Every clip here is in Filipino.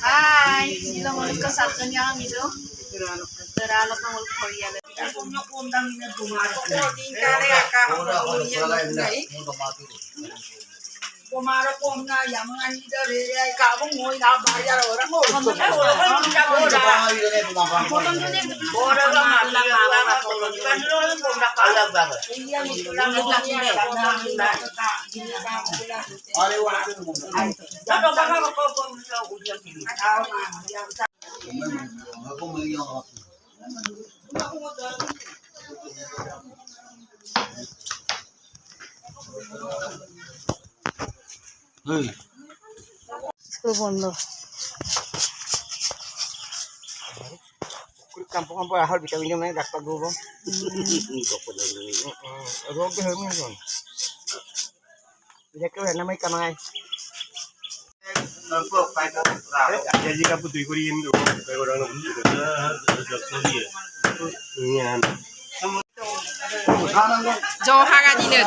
Hai, sila mo ka saton niya kami do. Teralok ng Korea. Kung kundang niya bumara. Din kare ka ko niya ngai. Bumara ko nga yang nga ni da re ka bong ngoi na bayar orang mo. Potong dulu ni. Ora la mala mala potong. Kan lo ko na kala ba. Iya ni lang Are wa tu mo. Jado baka ko ko sa ujian ni. Ako mali ako. Hey. School বন্ধ। Kampung apa hal bisa minum nih daktar dulu. Rồi cái hướng này rồi. Bây giờ cái này nó mới cầm ngay. Jadi kamu tuh ikutin tuh, kayak orang nunggu gitu. Iya. Johaga dinner.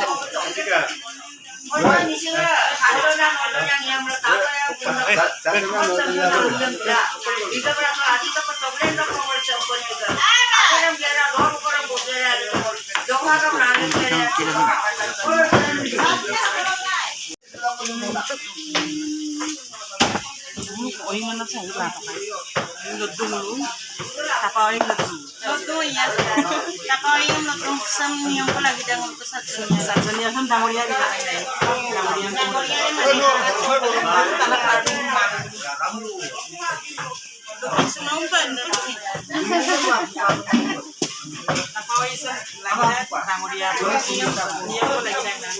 Oy mana sa iba pa kayo. Yung ludong tapaw yung ludong. Ludong yan. Tapaw yung ludong sa yung palagi dang ko sa dunya. Sa dunya san damoria di kayo. Sumampan na. Tapaw isa lagi damoria ko niya ko lagi dang.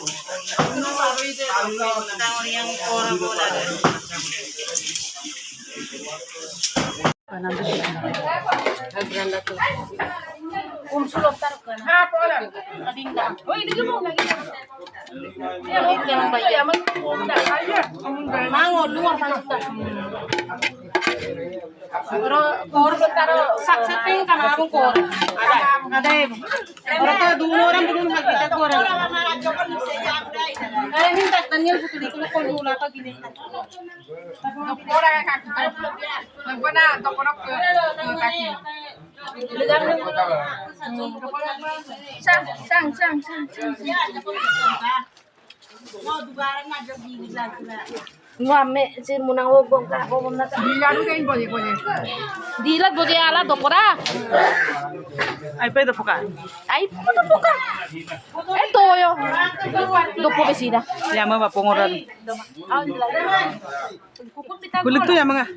No sabi de damoria orang bola. Agranda to. Sulok taruh kan. Pola. Adinda. Oh, ini dulu lagi. Ya, jangan bayar. Mango luar tanpa. Kor taruh sakseping kan abang kor. Ada. Orang tuh dua orang belum kita kor. Minta tanya betul itu kor dulu atau gini. Orang kan. Nagwana toporok ke kaki. Sang. Ngame si munang wobong ka ko muna ta. Dilaru kain boje. Dilat boje ala dopora. Ay pa dopoka. Ay dopoka. Eto yo. Dopo besida. Yama ba pongoran. Kulit tuh ya mga.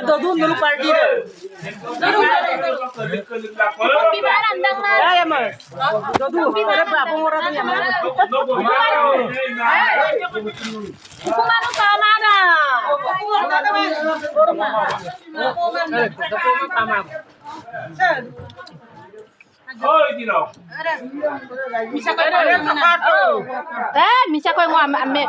Dodun dulu party deh. Ya mas. Dodun. Berapa pengurangan ya mas? Kumano ka mana? Bisa ko yung ame.